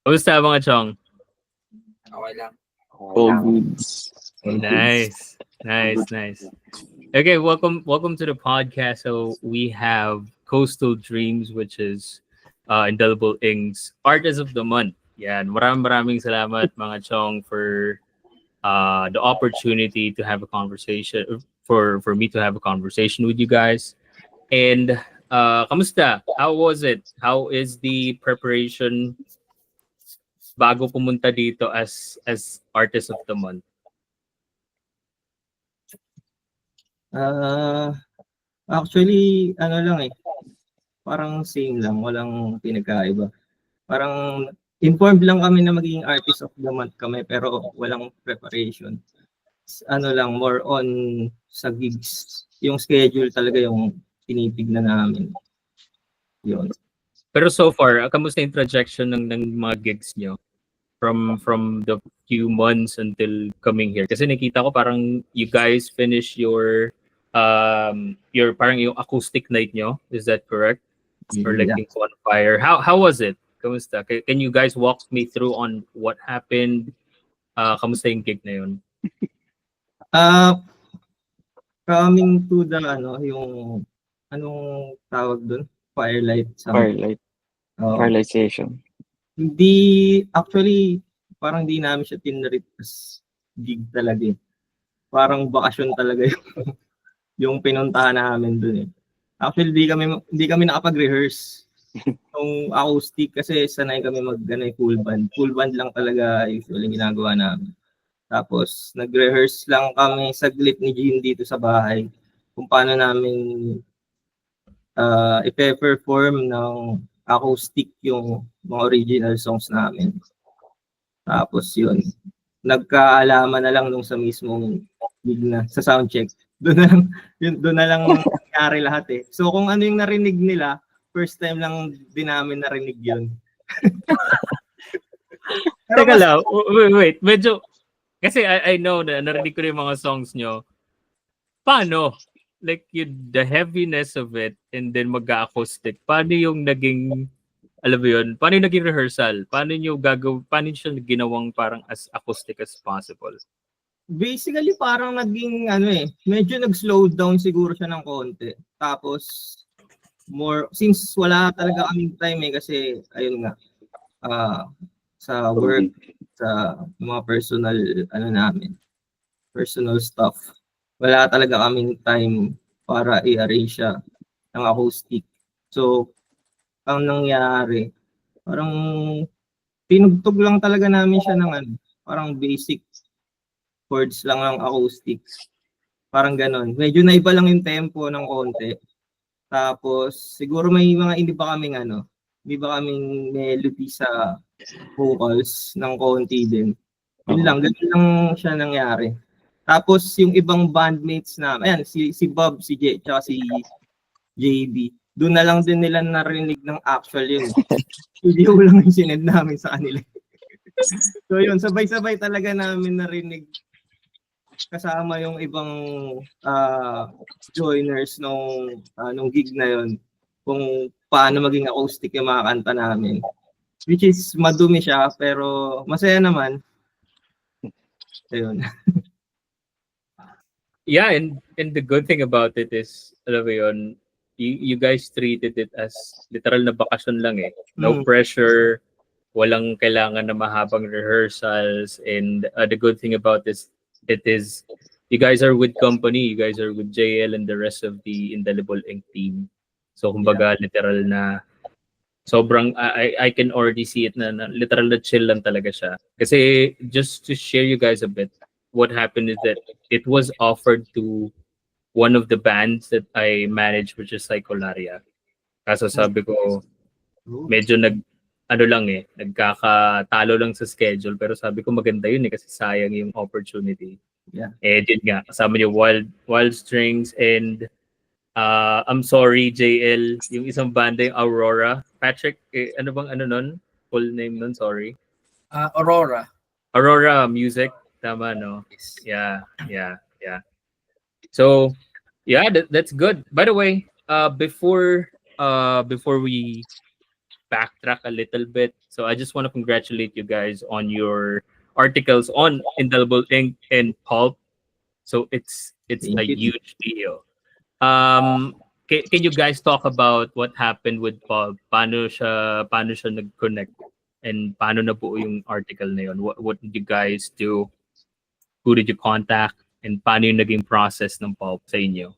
Kamusta mga chong? Okay lang. All goods. All goods. Nice. Okay, welcome to the podcast. So we have Coastal Dreams, which is Indelible Inks Artist of the Month. Yan, maraming salamat mga chong for the opportunity to have a conversation for me to have a conversation with you guys. And kamusta? How was it? How is the preparation bago pumunta dito as Artist of the Month? Actually, ano lang parang same lang, walang pinagkaiba. Parang informed lang kami na magiging Artist of the Month kami pero walang preparation. Ano lang, more on sa gigs. Yung schedule talaga yung tinitignan namin. Yun. Pero so far, kamusta yung trajectory ng mga gigs nyo? From the few months until coming here. Kasi nakita ko parang you guys finish your parang yung acoustic night nyo. Is that correct? Or like yung Bonfire. How was it? Kamusta? Can you guys walk me through on what happened? Kamusta yung gig na yun? Coming to the yung anong tawag doon? Firelight. Firelight session. Hindi, actually, parang di namin siya tinreat as gig talaga eh. Parang bakasyon talaga yung pinuntahan namin dun eh. Actually, di kami nakapag-rehearse. Yung acoustic kasi sanay kami full band. Full band lang talaga usually ginagawa namin. Tapos, nag-rehearse lang kami saglit ni Jean dito sa bahay kung paano namin i-perform ng acoustic yung mga original songs namin. Tapos yun, nagkaalaman na lang nung sa mismong gig na, sa soundcheck. Doon na lang nangyari lahat eh. So kung ano yung narinig nila, first time lang din namin narinig yun. Teka lang, wait, medyo, kasi I know na narinig ko rin yung mga songs nyo. Paano? Like the heaviness of it and then mag-acoustic. Paano yung naging, alam mo yun, paano yung naging rehearsal? Paano siya ginawang parang as acoustic as possible? Basically parang naging medyo nag-slow down siguro siya ng konti. Tapos since wala talaga kaming time kasi ayun nga sa work, sa mga personal personal stuff. Wala talaga kaming time para i-arrange siya ng acoustic. So, ang nangyari, parang pinugtog lang talaga namin siya ng parang basic chords lang ng acoustic. Parang ganon. Medyo naiba lang yung tempo ng konti. Tapos, siguro may mga hindi pa kaming melody sa vocals ng konti din. Yun lang, ganun lang siya nangyari. Tapos yung ibang bandmates na, ayan, si Bob, si Jay, tsaka si JB, doon na lang din nila narinig ng actual yun. Studio lang yung sinend namin sa kanila. So yun, sabay-sabay talaga namin narinig kasama yung ibang joiners nung gig na yun kung paano maging acoustic yung mga kanta namin. Which is madumi siya pero masaya naman. Ayun. Yeah, and the good thing about it is, alam mo yun, you guys treated it as literal na bakasyon lang eh. No pressure, walang kailangan na mahabang rehearsals, and the good thing about this, it is, you guys are with company, you guys are with JL and the rest of the Indelible Ink team. So kumbaga literal na sobrang I can already see it na literal na chill lang talaga siya. Kasi just to share you guys a bit, what happened is that it was offered to one of the bands that I manage, which is Psycholaria. Kaso sabi ko, medyo nagkakatalo lang sa schedule, pero sabi ko maganda yun kasi sayang yung opportunity. Yeah. Yun nga, kasama niyo Wild Strings and I'm sorry, JL, yung isang banda yung Aurora. Patrick, ano bang nun? Full name nun, sorry. Aurora Music. Tama, no? Yeah. So, yeah, that's good. By the way, before we backtrack a little bit. So I just want to congratulate you guys on your articles on Indelible Ink and Pulp. So it's Thank a you. huge deal. Can you guys talk about what happened with Pulp? Paano siya nag-connect? And paano nabuo yung article na yun? What did you guys do? Who did you contact? And paano yung naging process ng Pulp sa inyo?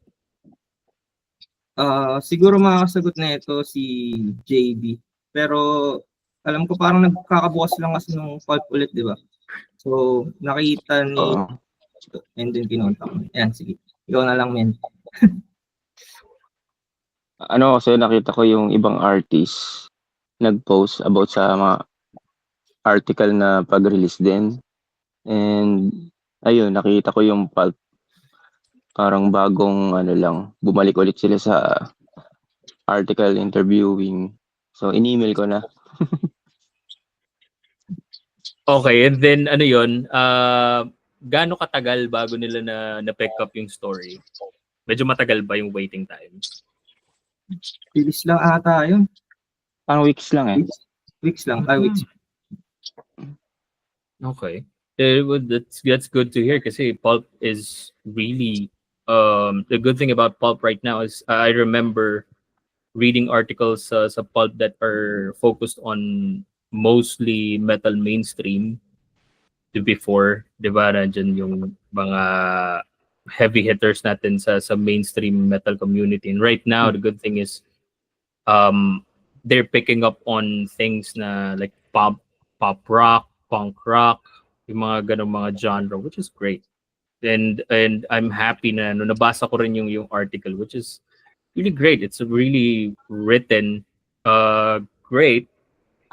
Siguro makakasagot na ito si JB. Pero alam ko parang nagkakabukas lang kasi ng pulp ulit, di ba? So, nakita ni Oo. and then kinontak mo. Ayan, sige. Ikaw na lang, men. Ano kasi nakita ko yung ibang artist nag-post about sa mga article na pag-release din. And ayun, nakita ko yung Pulp. Parang bagong lang, bumalik ulit sila sa article interviewing. So, in-email ko na. Okay, and then ano yun? Gaano katagal bago nila na pick up yung story? Medyo matagal ba yung waiting time? Bilis lang ata yun. Parang weeks lang eh. Weeks lang. Weeks. Okay. That's good to hear kasi Pulp is really the good thing about Pulp right now is I remember reading articles sa Pulp that are focused on mostly metal mainstream before, di ba, nandiyan yung mga heavy hitters natin sa mainstream metal community. And right now, the good thing is they're picking up on things na like pop rock, punk rock, yung mga ganong mga genre, which is great. And I'm happy na nabasa ko rin yung article, which is really great. It's really written great.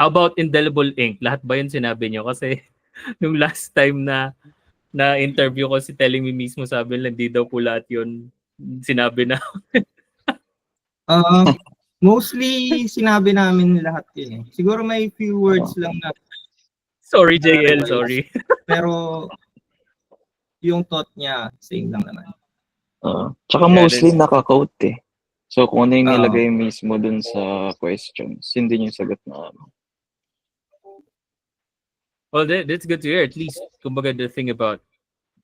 How about Indelible Ink? Lahat ba yun sinabi nyo? Kasi nung last time na interview ko, si Telling Me mismo sabi nila, hindi daw po lahat yun sinabi na. Mostly sinabi namin lahat yun eh. Siguro may few words lang na Sorry, JL, sorry. pero yung thought niya, same lang naman. Tsaka Yeah, mostly that's- naka-quote eh. So kung ano yung Oo. nilagay mismo dun sa questions, yun din yung sagot na Well, that's good to hear. At least, kumbaga, the thing about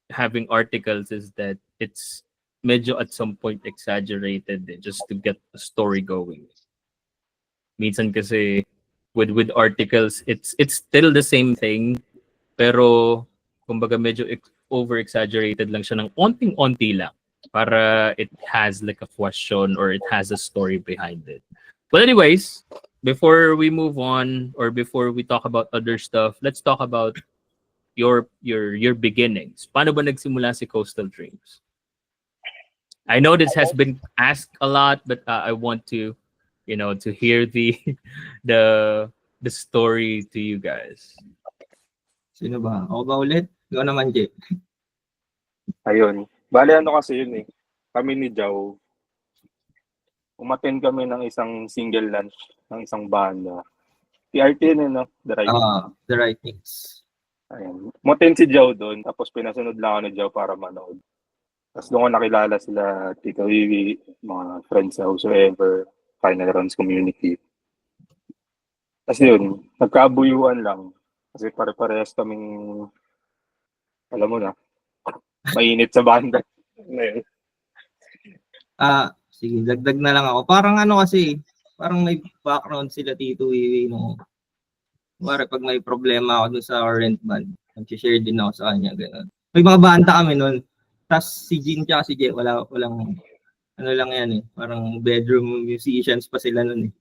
having articles is that it's medyo at some point exaggerated just to get a story going. Minsan kasi with articles, it's still the same thing, pero kumbaga medyo over-exaggerated lang siya ng onting-onti lang para it has like a question or it has a story behind it. But anyways, before we move on or before we talk about other stuff, let's talk about your beginnings. Paano ba nagsimula si Coastal Dreams? I know this has been asked a lot, but I want to hear the story to you guys. Sino ba? Ako ba ulit? Ikaw naman, Jay. Ayun. Bale, ano kasi yun eh. Kami ni Jow, umattend kami ng isang single lunch ng isang banda. TRT yun, no? The Right. The Right Things. Ayun. Umattend si Jow doon, tapos pinasunod lang ako ni Jow para manood. Tapos doon ko nakilala sila, Tito Wiwi, mga friends sa whosoever, Final Runs community. Tapos yun, nagkabuyuan lang. Kasi pare-parehas kaming, alam mo na, mainit sa banda. Ngayon. Sige, dagdag na lang ako. Parang ano kasi, parang may background sila Tito Wiwi no. Pag may problema ako dun sa rent band, nag-share din ako sa kanya, gano'n. May mga banda kami nun. Tapos si Jin tsaka si Jay, walang ano lang yan eh. Parang bedroom musicians pa sila nun eh.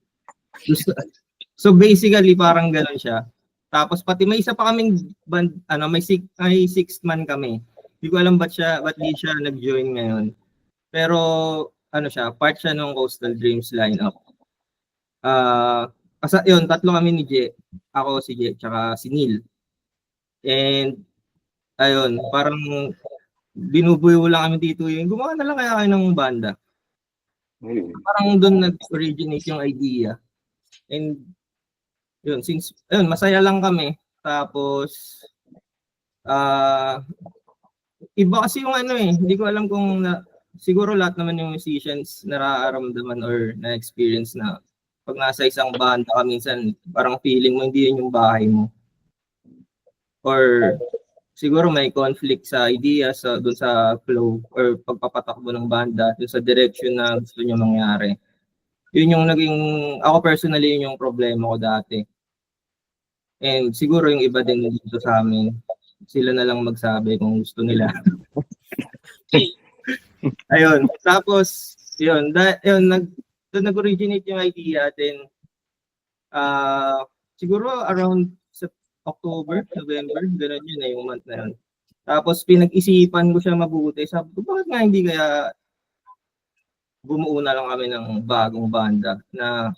So basically parang gano'n siya. Tapos pati may isa pa kaming band, may sixth man kami. Hindi ko alam ba't di siya nag-join ngayon. Pero part siya ng Coastal Dreams lineup. Kasi yun, tatlo kami ni Jay. Ako, si Jay, tsaka si Neil. And ayun, parang binubuyo lang kami dito yung gumawa na lang kaya kayo ng banda. Ayun. Parang doon nag-originate yung idea. And yun, masaya lang kami. Tapos iba kasi yung hindi ko alam kung siguro lahat naman yung musicians nararamdaman or na-experience na pag nasa isang banda ka, minsan parang feeling mo hindi yun yung bahay mo. Or siguro may conflict sa ideas dun sa flow or pagpapatakbo ng banda dun sa direction na gusto nyo mangyari. Yun yung ako personally, yun yung problema ko dati. And siguro yung iba din dito sa amin, sila na lang magsabi kung gusto nila. Ayun, tapos, yun, doon nag-originate yung idea, then, siguro around October, November, gano'n yun yung month na yun. Tapos pinag-isipan ko siya mabuti. Sabi ko, bakit nga hindi kaya bumuo na lang kami ng bagong banda na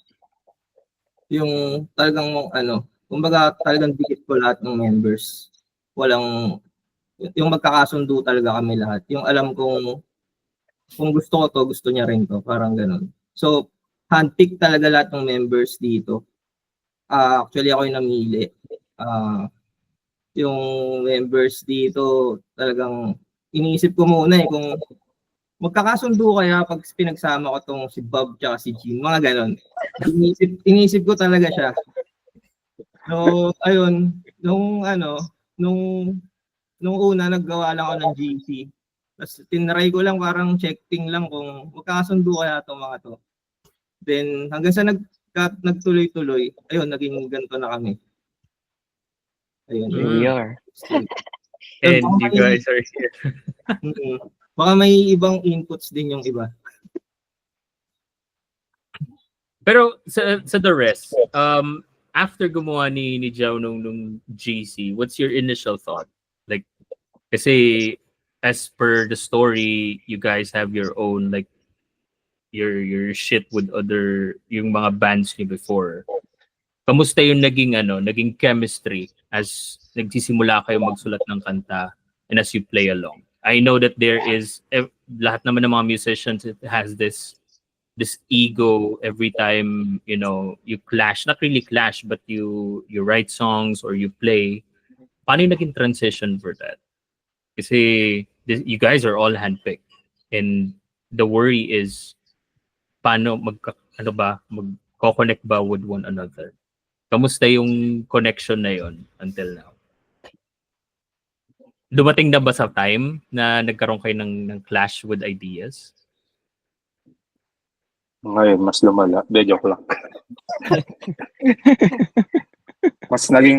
yung talagang kumbaga talagang dikit ko lahat ng members. Yung magkakasundo talaga kami lahat. Yung alam kong kung gusto ko to, gusto niya rin to. Parang gano'n. So, handpick talaga lahat ng members dito. Actually, ako yung namili. Yung members dito talagang iniisip ko muna kung magkakasundo kaya pag pinagsama ko tong si Bob tsaka si Jean, mga ganon. Iniisip ko talaga siya. So, ayun, nung una naggawa lang ako ng GC. Tapos tinry ko lang parang checking lang kung magkakasundo kaya itong mga to. Then hanggang sa nagtuloy-tuloy, ayun, naging ganito na kami. Ayun. Mayor. And you guys are here. Baka may ibang inputs din yung iba. Pero sa the rest, after gumawa ni Jao nung GC, what's your initial thought? Like, kasi as per the story, you guys have your own, like, your shit with yung mga bands niyo before. Kamusta yung naging chemistry as nagsisimula kayo magsulat ng kanta and as you play along? I know that there is, lahat naman ng mga musicians, it has this ego every time, you clash. Not really clash, but you write songs or you play. Paano yung naging transition for that? Kasi you guys are all handpicked. And the worry is, paano magko-connect ba with one another? Kamusta yung connection na yon until now? Dumating na ba sa time na nagkaroon kayo ng clash with ideas? Ngayon, mas lumala. Joke lang. mas naging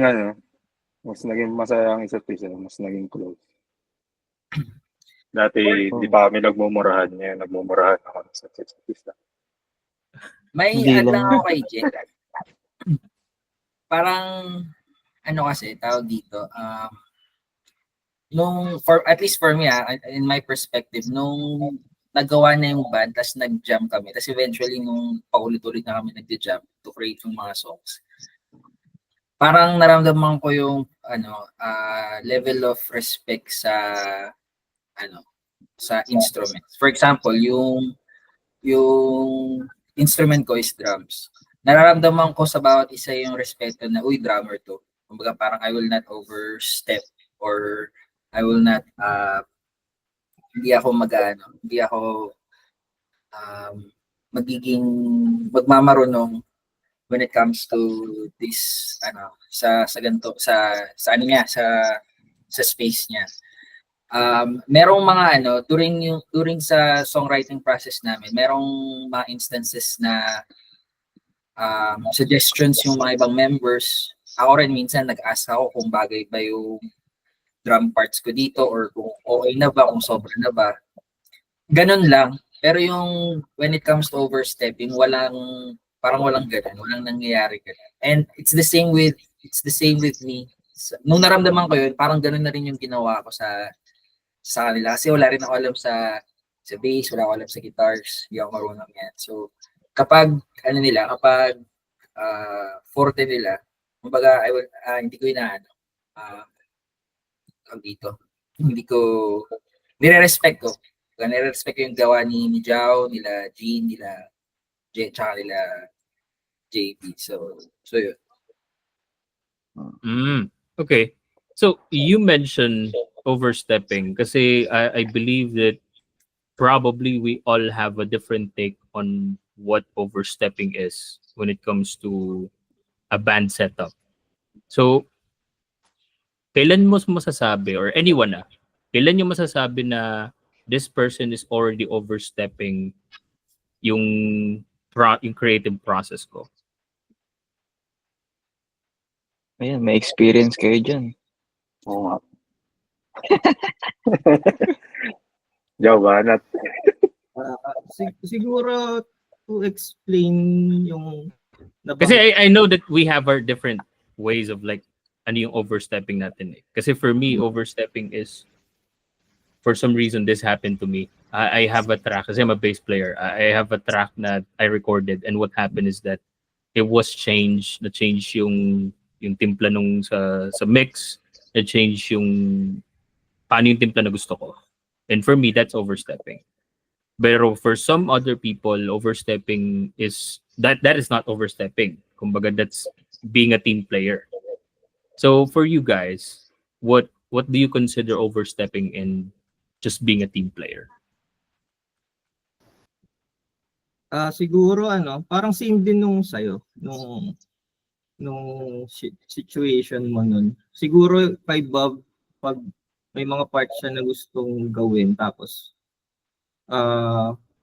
masaya ang isa't isa. Mas naging close. Dati, di pa kami nagmumurahan niya. Nagmumurahan ako sa isa't isa. May Hindi lang lang. ako kay Jen. Parang, kasi, tawag dito, at least for me, in my perspective, nung nagawa na yung band, tas nag-jam kami, tas eventually nung paulit-ulit na kami nag-jam to create yung mga songs, parang naramdaman ko yung level of respect sa instruments. For example, yung instrument ko is drums. Nararamdaman ko sa bawat isa yung respeto na, uy, drummer to. Kumbaga parang I will not overstep or I will not, hindi ako magiging magmamarunong when it comes to this, sa ganito, sa space niya. Merong mga during sa songwriting process namin, merong mga instances na suggestions yung mga ibang members. Ako rin minsan nag-ask ako kung bagay ba yung drum parts ko dito or kung okay na ba, kung sobra na ba. Ganun lang. Pero yung when it comes to overstepping, parang walang ganun, walang nangyayari ganun. And it's the same with me. Nung naramdaman ko yun, parang ganun na rin yung ginawa ko sa kanila. Kasi wala rin ako alam sa bass, wala ako alam sa guitars, hindi ako marunong yan. So, kapag forte nila, kumbaga, hindi ko hindi ko nire-respect ko. Nire-respect ko yung gawa ni Jao, nila Jean, nila J, tsaka nila JP. So yun. Okay. So, you mentioned overstepping kasi I believe that probably we all have a different take on what overstepping is when it comes to a band setup. So, kailan mo masasabi, or anyone kailan nyo masasabi na this person is already overstepping yung yung creative process ko? Ayan, may experience kayo dyan. Oo nga. Joe, banat. Siguro to explain yung Kasi I know that we have our different ways of like ano yung overstepping natin eh. Kasi for me, overstepping is for some reason this happened to me. I have a track kasi I'm a bass player. I have a track na I recorded, and what happened is that it was changed, na-change yung timpla nung sa mix, na-change yung paano yung timpla na gusto ko. And for me, that's overstepping. Pero for some other people, overstepping is that is not overstepping. Kumbaga, that's being a team player. So for you guys, what do you consider overstepping in just being a team player? Siguro parang same din nung sa'yo, nung situation mo nun. Siguro kay Bob, pag may mga parts siya na gustong gawin, tapos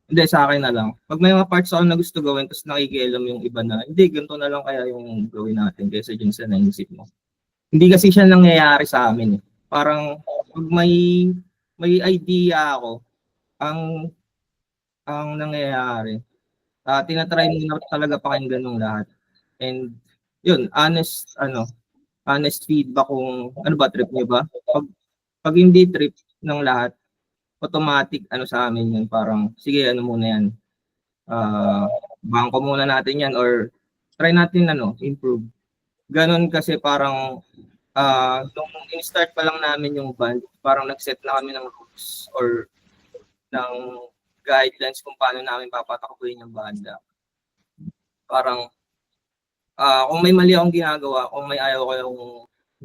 hindi, sa akin na lang. Pag may mga parts ako na gusto gawin, tapos nakikialam yung iba na, hindi, ganito na lang kaya yung gawin natin kaysa dyan sa naisip mo. Hindi kasi siya nangyayari sa amin eh. Parang pag may idea ako, ang nangyayari, tinatry mo na talaga pakinggan ng lahat. And yun, honest feedback kung ano ba, trip niyo ba? Pag hindi trip ng lahat, automatic sa amin yun, parang sige muna yan, bangko muna natin yan, or try natin improve. Ganon, kasi parang nung in-start pa lang namin yung band, parang nag-set na kami ng rules or ng guidelines kung paano namin papatakbuhin yung banda. Parang kung may mali akong ginagawa, kung may ayaw kayong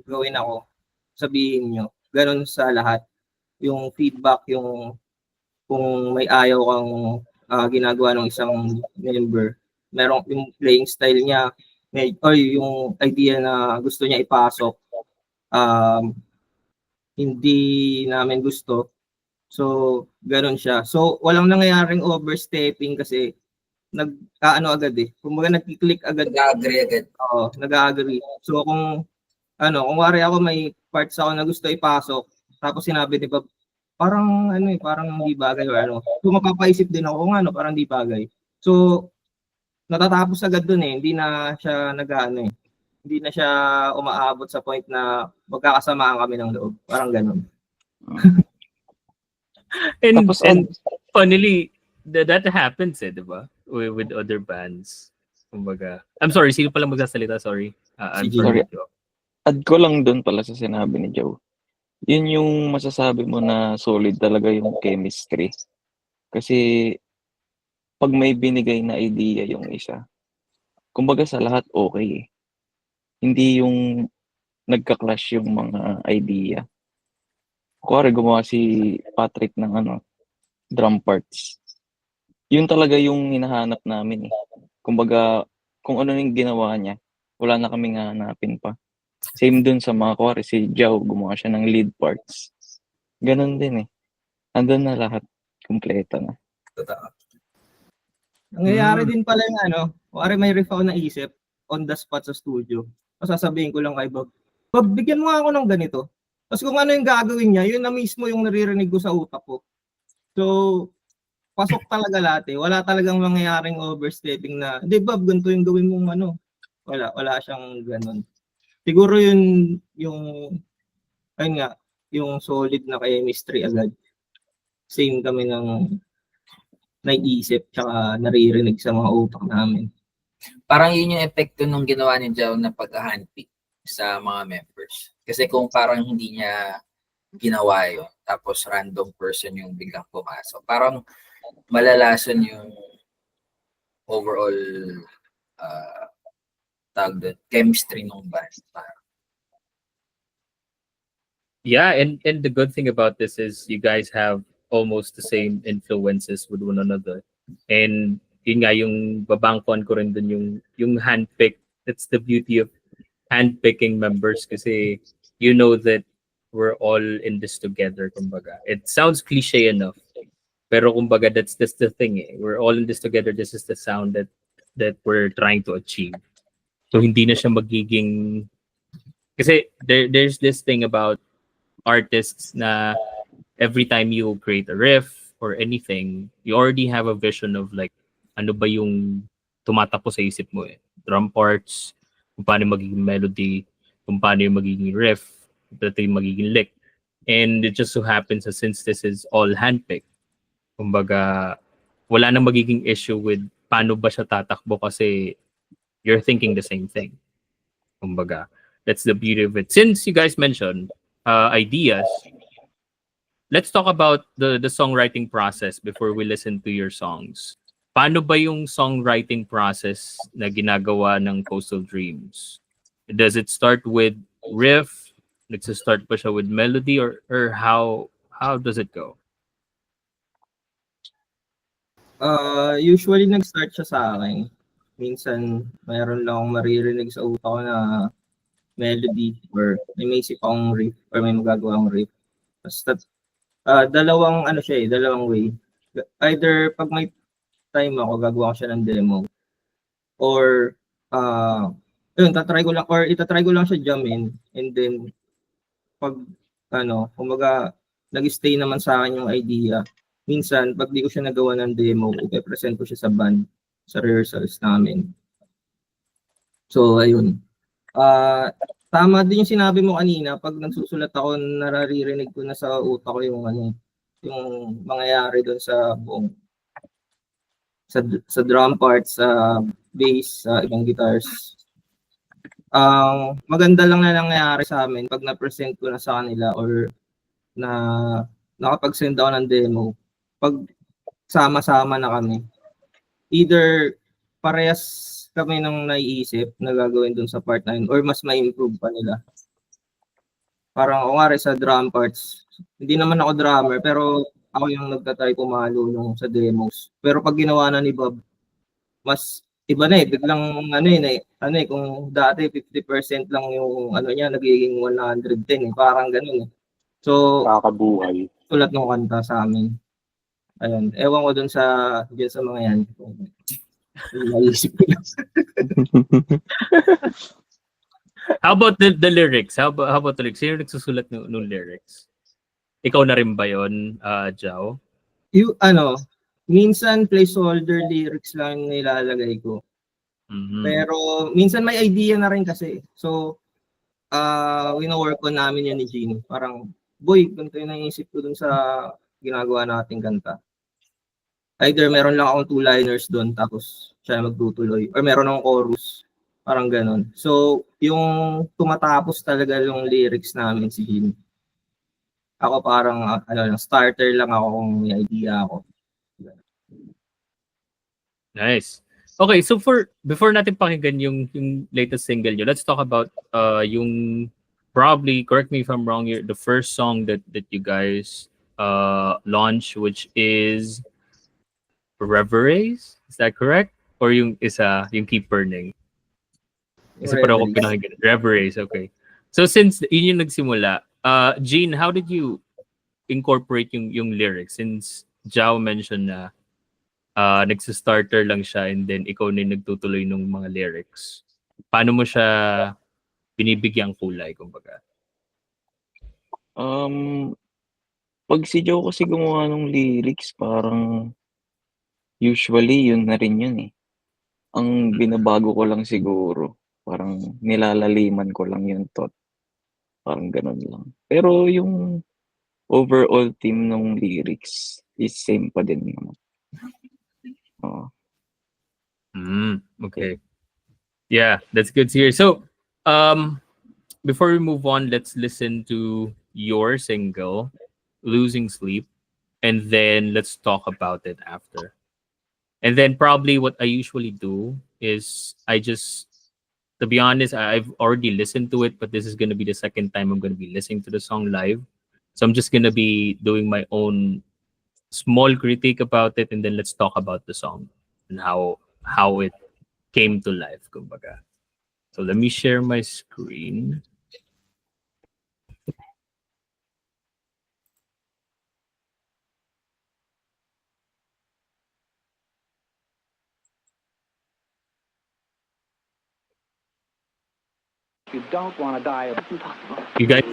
gawin ako, sabihin nyo. Ganon sa lahat. Yung feedback, yung kung may ayaw kang ginagawa ng isang member, merong yung playing style niya, or yung idea na gusto niya ipasok, hindi namin gusto. So, ganon siya. So, walang nangyayaring overstepping kasi agad eh. Kumbaga nag-click agad. Nag-agree agad. Oo, nag-agree. So, kung wari ako may parts ako na gusto ipasok, tapos sinabi ni Bob, parang parang hindi bagay o So, mapapaisip din ako kung parang hindi bagay. So, natatapos agad dun eh. Hindi na siya hindi na siya umaabot sa point na magkakasamaan kami ng loob. Parang ganun. And Tapos, funnily, that happens di ba? With other bands. Kumbaga, I'm sorry, sino pala magsasalita? Sorry. Sorry. Add ko lang doon pala sa sinabi ni Joe. Yun yung masasabi mo na solid talaga yung chemistry. Kasi pag may binigay na idea yung isa, kumbaga sa lahat okay eh. Hindi yung nagka-clash yung mga idea. Kuwari gumawa si Patrick ng drum parts. Yun talaga yung hinahanap namin eh. Kumbaga, kung ano yung ginawa niya, wala na kaming hahanapin pa. Same dun sa mga kuwari, si Joe, gumawa siya ng lead parts. Ganon din eh. Andun na lahat. Kompleto na. Totoo. Nangyayari din pala yung kuwari may riff ako naisip on the spot sa studio. Sasabihin ko lang kay Bob, Bob, bigyan mo nga ako ng ganito. Tapos kung ano yung gagawin niya, yun na mismo yung naririnig ko sa utak ko. So, pasok talaga lahat eh. Wala talagang mangyayaring overstepping na, hindi Bob, ganito yung gawin mong Wala siyang ganun. Siguro yun yung solid na chemistry agad. Same kami ng naiisip tsaka naririnig sa mga utak namin. Parang yun yung epekto nung ginawa ni Jao na pag-handpick sa mga members. Kasi kung parang hindi niya ginawa yun, tapos random person yung biglang pumasok, parang malalason yung overall chemistry ng band. Yeah, and the good thing about this is you guys have almost the same influences with one another. And yun nga, yung babangkon ko rin dun yung handpick. That's the beauty of handpicking members kasi you know that we're all in this together, kumbaga. It sounds cliche enough, pero kumbaga that's the thing eh. We're all in this together. This is the sound that we're trying to achieve. So hindi na siya magiging kasi there's this thing about artists na every time you create a riff or anything, you already have a vision of like ano ba yung tumatakbo sa isip mo eh. Drum parts, kung paano magiging melody, kung paano yung magiging riff, kung yung magiging lick. And it just so happens that since this is all handpicked, kumbaga wala nang magiging issue with paano ba siya tatakbo kasi you're thinking the same thing. Kumbaga, that's the beauty of it. Since you guys mentioned ideas, let's talk about the songwriting process before we listen to your songs. Paano ba yung songwriting process na ginagawa ng Coastal Dreams? Does it start with riff? Nagsa-start pa siya with melody or how does it go? Usually nag-start siya sa akin. Minsan mayroon lang akong maririnig sa utak ko na melody or may maisip akong riff or may magagawa akong riff. Basta dalawang dalawang way. Either pag may time ako, gagawa ko siya ng demo. Or itatry ko lang siya jamin and then pag kumbaga nag-stay naman sa akin yung idea. Minsan, pag di ko siya nagawa ng demo, ipe-present ko siya sa band, sa rehearsals namin. So, ayun. Tama din yung sinabi mo kanina, pag nagsusulat ako, naririnig ko na sa utak ko yung mangyayari doon sa buong sa drum parts, sa bass, sa ibang guitars. Maganda lang na nangyayari sa amin pag na-present ko na sa kanila or na nakapag-send ako ng demo. Pag sama-sama na kami, either parehas kami nang naiisip na gagawin dun sa part na yun or mas ma-improve pa nila. Parang kunwari sa drum parts, hindi naman ako drummer pero ako yung nagtatry pumalo nung sa demos. Pero pag ginawa na ni Bob, mas iba na eh. Biglang kung dati 50% lang yung niya, nagiging 110 eh. Parang ganun eh. So, Kakabuhay. sulat ng kanta sa amin. Ayun. Ewan ko dun sa mga yan. Naisip ko lang. How about the lyrics? How about the lyrics? Sino nagsusulat ng lyrics? Ikaw na rin ba yun, Jao? Minsan placeholder lyrics lang yung nilalagay ko. Mm-hmm. Pero minsan may idea na rin kasi. So, wino-work on namin yan ni Gene. Parang, boy, ganito yung naisip ko dun sa ginagawa nating kanta. Either meron lang akong 2-liners doon tapos siya magtutuloy. Or meron akong chorus. Parang ganun. So, yung tumatapos talaga yung lyrics namin si Gene. Ako parang, starter lang ako kung may idea ako. Nice. Okay, so before natin pakinggan yung latest single nyo, let's talk about yung probably, correct me if I'm wrong, the first song that you guys launched, which is Reveries? Is that correct? Or yung isa, yung Keep Burning? Kasi parang ako pinakinggan. Reveries, okay. So since yun yung nagsimula, Gene, how did you incorporate yung lyrics? Since Jao mentioned na nagsistarter lang siya and then ikaw na yung nagtutuloy ng mga lyrics. Paano mo siya binibigyang kulay, kumbaga? Pag si Joe kasi gumawa ng lyrics, parang usually yun na rin yun eh. Ang binabago ko lang siguro, parang nilalaliman ko lang yung thought. Parang ganun lang. Pero yung overall theme ng lyrics is same pa din naman. Okay. Yeah, that's good to hear. So, before we move on, let's listen to your single, Losing Sleep, and then let's talk about it after. And then probably what I usually do is to be honest, I've already listened to it, but this is going to be the second time I'm going to be listening to the song live. So I'm just going to be doing my own small critique about it, and then let's talk about the song and how it came to life, kumbaga. So let me share my screen. You don't want to die. That's impossible. You guys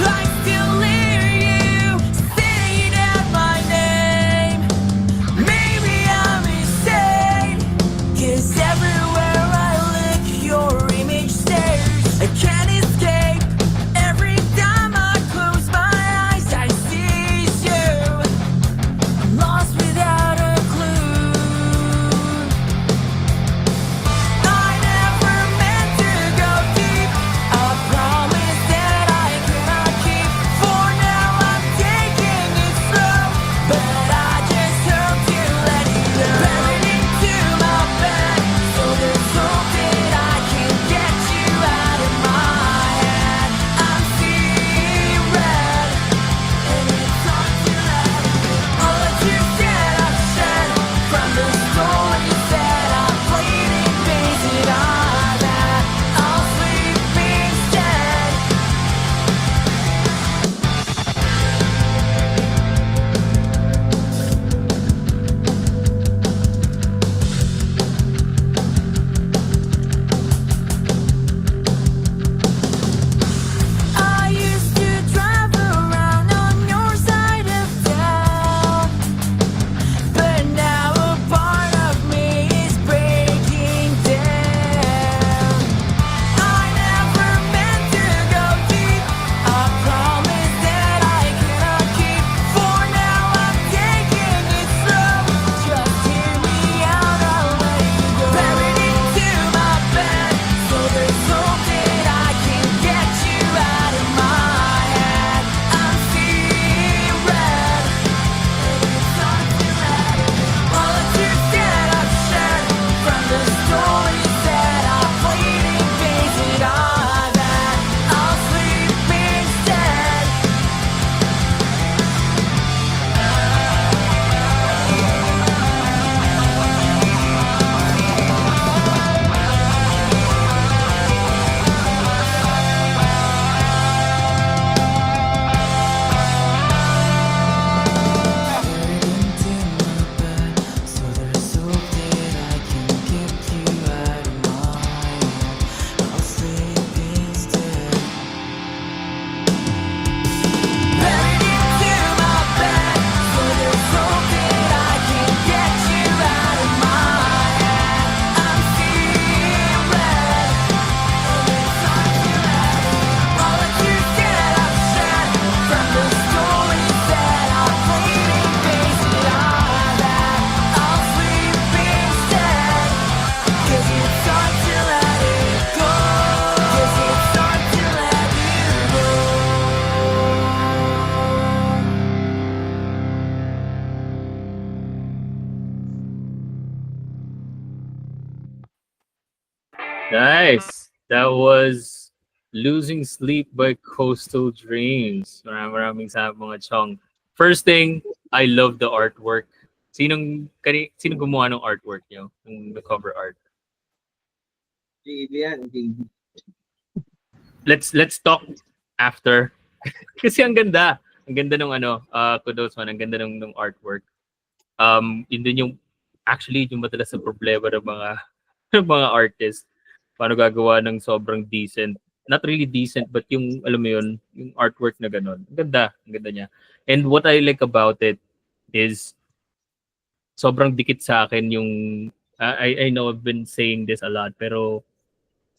I still hear you saying out my name. Maybe I'm insane, 'cause everywhere I look, your image stares. I can't escape. Every time I close my eyes, I see you. I'm lost without a clue. I never meant to go deep. I promise that I cannot keep. For now I'm taking it slow, but I just hope to let it go. Buried into my bed, so there's hope that I can get you out of my head. I'm seeing red, and it's hard to let it go. All the tears that I've shed from the stories that I played and painted on that, I'll sleep instead. I used to drive around on your side of town, but now a part of me is breaking down. I never meant to go deep. I promise that I cannot keep. For now I'm taking it slow. Just hear me out, I'll let you go. Buried into my bed, so there's hope that I can get you out of my head. I'm seeing red, and it's hard to let it go. All the tears that I've shed from the stories that I played and painted on that, I'll sleep instead. Buried into my bed, so there's hope that I can get you out of my head. I'll sleep instead. Buried into my bed, so there's hope that I can get you out of my head. I'm seeing red, and it's hard to let it go. All the tears that I've shed from the stories that I played and painted on that, I'll sleep instead. 'Cause it's hard to let it go. 'Cause it's hard to let you go. Nice. That was Losing Sleep by Coastal Dreams. Maraming salamat mga chong. First thing, I love the artwork. Sinong gumawa ng artwork niyo? Ng cover art? JB yan, JB. Let's talk after. Kasi ang ganda. Ang ganda ng kudos man, ang ganda ng artwork. Yun din yung actually yung madalas na problema ng mga ng mga artists. Paano gagawa ng sobrang decent, not really decent, but yung, alam mo yun, yung artwork na gano'n. Ang ganda niya. And what I like about it is, sobrang dikit sa akin yung, I know I've been saying this a lot, pero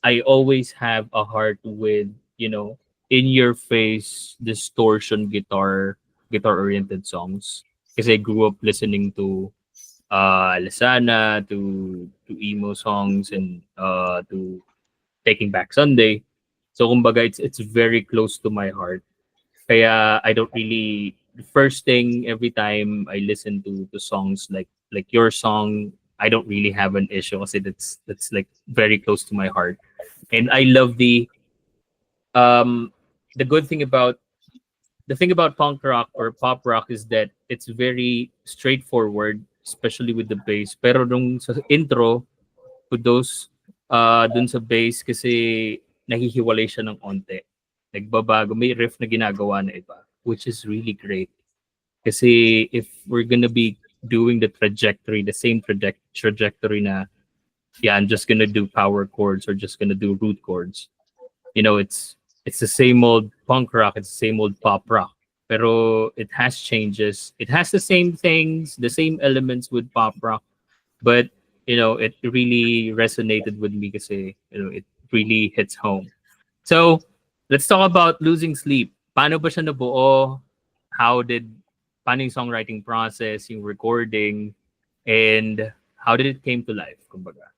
I always have a heart with, in your face, distortion guitar-oriented songs. Kasi I grew up listening to Lasana to emo songs and to Taking Back Sunday. So kumbaga it's very close to my heart. Kaya I don't really, the first thing every time I listen to songs like your song, I don't really have an issue kasi that's like very close to my heart. And I love the good thing about punk rock or pop rock is that it's very straightforward, especially with the bass. Pero nung sa intro, kudos dun sa bass kasi nahihiwalay siya ng onte. Nagbabago, may riff na ginagawa na iba, which is really great. Kasi if we're gonna be doing the same trajectory na, yeah, I'm just gonna do power chords or just gonna do root chords. You know, it's the same old punk rock, it's the same old pop rock. Pero it has changes. It has the same things, the same elements with pop rock, but you know, it really resonated with me kasi, you know, it really hits home. So, let's talk about Losing Sleep. Paano ba siya nabuo? Paano yung songwriting process, yung recording, and how did it came to life, kumbaga?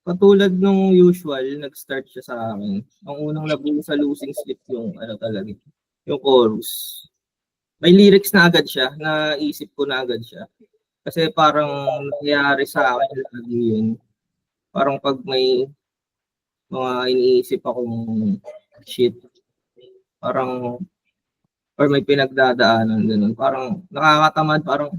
Katulad nung usual, nag-start siya sa akin. Ang unang nabuo sa Losing Sleep yung talaga, yung chorus. May lyrics na agad siya, naisip ko na agad siya. Kasi parang nangyayari sa akin lagi yun. Parang pag may mga iniisip akong shit, parang, or may pinagdadaanan, ganun. Parang nakakatamad, parang,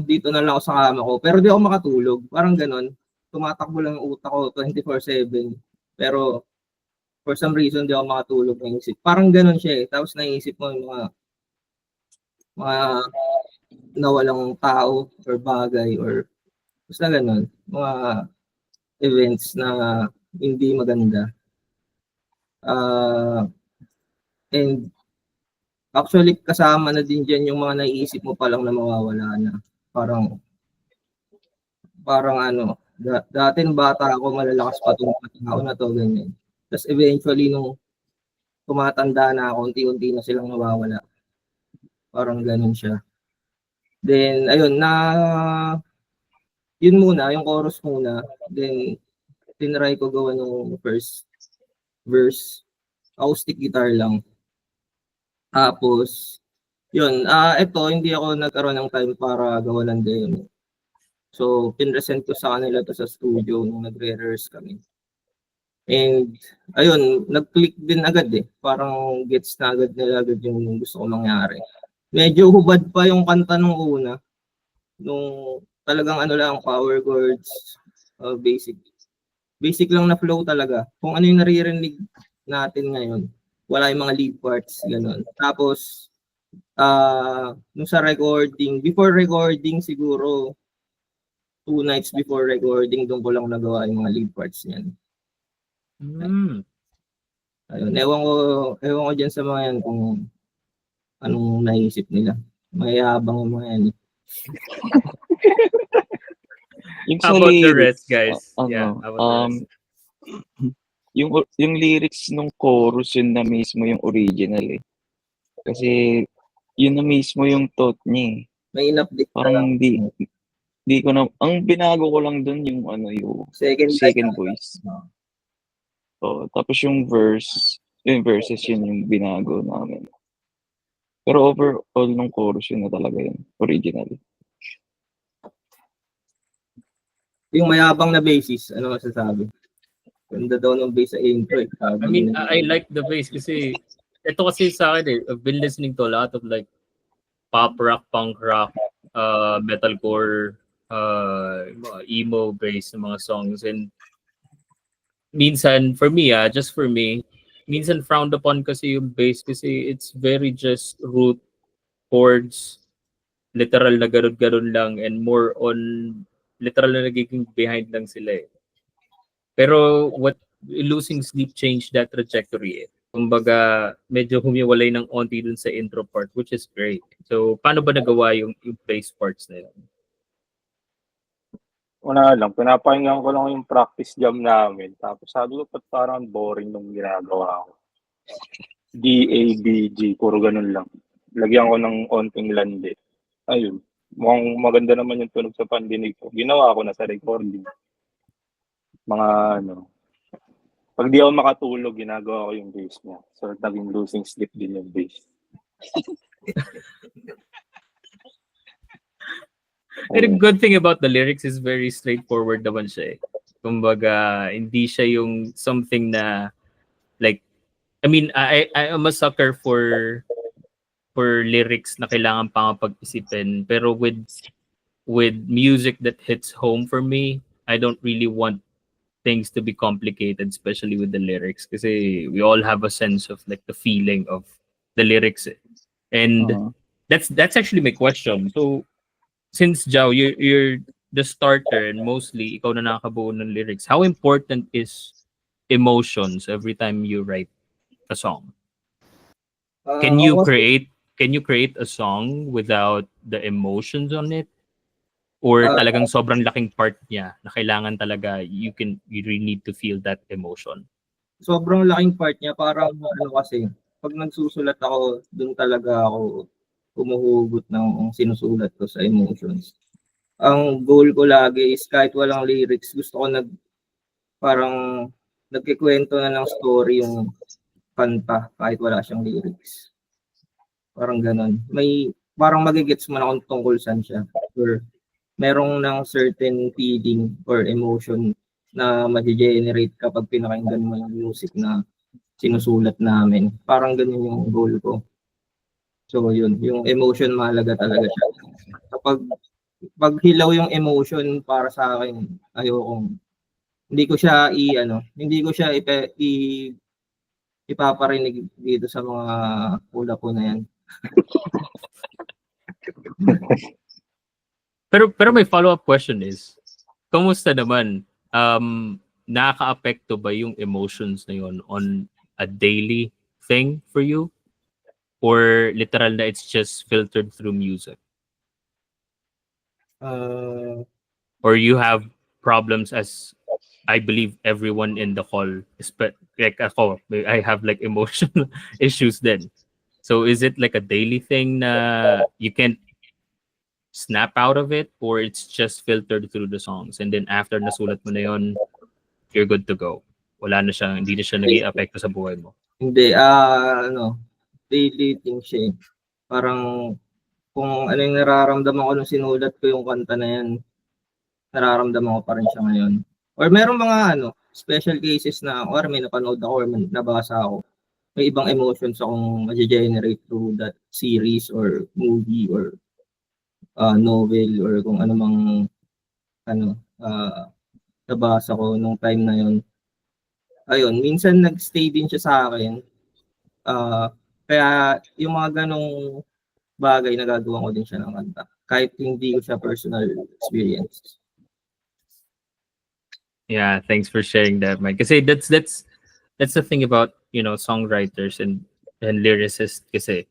dito na lang ako sa kama ko. Pero di ako makatulog. Parang ganun. Tumatakbo lang yung utak ko 24/7. Pero, for some reason, di ako makatulog ng isip. Parang ganun siya eh. Tapos naisip mo yung mga nawalang tao or bagay or basta ganun. Mga events na hindi maganda. And actually, kasama na din dyan yung mga naiisip mo palang na mawawala na. Parang dati nung bata ako, malalakas pa itong tao na to, ganyan. Tapos eventually, nung tumatanda na ako, unti-unti na silang nawawala. Parang ganun siya. Then, ayun, yun muna, yung chorus muna. Then, tinry ko gawa ng first verse. Acoustic guitar lang. Tapos, yun, ito, hindi ako nagkaroon ng time para gawa ng demo. So, pinresent ko sa kanila to sa studio nung nagre-rehearse kami. And, ayun, nag-click din agad eh. Parang gets na agad nila agad yung gusto ko mangyari. Medyo hubad pa yung kanta nung una. Nung talagang lang, power chords, basic. Basic lang na flow talaga. Kung ano yung naririnig natin ngayon, wala yung mga lead parts, gano'n. Tapos, nung sa recording, before recording siguro, 2 nights before recording, doon ko lang nagawa yung mga lead parts niyan. Ayun, ewan ko dyan sa mga yan kung anong naisip nila. Mayabang yung mga yan. Yung How sa about the lyrics, rest, guys? Yeah, how about the rest? yung lyrics nung chorus yun na mismo yung original eh. Kasi yun na mismo yung thought niya eh. May in-update na Parang lang. di ko na, ang binago ko lang dun yung yung second voice. Tapos yung verses yun yung binago namin. Pero overall nung chorus yun na talaga yun, original. Yung mayabang na basis, ano masasabi? Ganda daw ng bass sa intro eh. I mean, I like the bass kasi ito kasi sa akin eh, I've been listening to a lot of like pop rock, punk rock, metalcore, emo bass na mga songs, and minsan for me just for me, minsan frowned upon kasi yung bass kasi it's very just root chords, literal na garud-garud lang, and more on literal na nagiging behind lang sila eh. Pero what Losing Sleep changed that trajectory eh. Kumbaga, medyo humiwalay ng onti dun sa intro part, which is great. So, paano ba nagawa yung bass parts na yun? Una lang, pinapakinggan ko lang yung practice jam namin. Tapos sabi ko, parang boring nung ginagawa ko. D, A, B, G, puro ganun lang. Lagyan ko ng onting landi. ayun, mukhang maganda naman yung tunog sa pandinig ko. Ginawa ko na sa recording. Mga ano, pag di ako makatulog, ginagawa ko yung bass niya. So, naging losing sleep din yung bass. And the good thing about the lyrics is very straightforward naman siya eh. Kumbaga, hindi siya yung something na like, I mean, I am a sucker for lyrics na kailangan pang pag-isipin. Pero with music that hits home for me, I don't really want things to be complicated, especially with the lyrics. Kasi we all have a sense of like the feeling of the lyrics. Eh. And that's actually my question. So, since Jao, you're the starter and mostly ikaw na nakakabuo ng lyrics, how important is emotions every time you write a song? Can you create a song without the emotions on it? Or talagang sobrang laking part niya na kailangan talaga you really need to feel that emotion? Sobrang laking part niya, parang ano kasi, pag nagsusulat ako, dun talaga ako humuhugot ng sinusulat ko sa emotions. Ang goal ko lagi is kahit walang lyrics, gusto ko parang nagkikwento na ng story yung kanta kahit wala siyang lyrics. Parang ganun. Parang magigets mo na kung tungkol saan siya. Or merong ng certain feeling or emotion na ma-generate kapag pinakinggan mo yung music na sinusulat namin. Parang ganun yung goal ko. So yun, yung emotion mahalaga talaga siya. Kapag hilaw yung emotion para sa akin, hindi ko siya ipaparinig dito sa mga pula ko na yan. Pero may follow-up question is, kamusta naman? Nakaka-apekto ba yung emotions na yun on a daily thing for you? Or literal na it's just filtered through music? Or you have problems as I believe everyone in the call, like ako, I have like emotional issues then. So is it like a daily thing na you can't snap out of it, or it's just filtered through the songs and then after nasulat mo na yun, you're good to go? Hindi na siya nag-i-apekto sa buhay mo? Hindi, daily thing siya eh. Parang kung ano yung nararamdaman ko nung sinulat ko yung kanta na yan, nararamdaman ko pa rin siya ngayon. Or merong mga special cases na or may napanood ako or may nabasa ako, may ibang emotions akong ma-generate through that series or movie or novel or kung ano mang nabasa ko nung time na yun. Ayun, minsan nag-stay din siya sa akin. Kaya yung mga ganong bagay nagagawa ko din siya ng kanta. Kahit hindi ko siya personal experience. Yeah, thanks for sharing that, Mike. Kasi that's the thing about, songwriters and lyricists kasi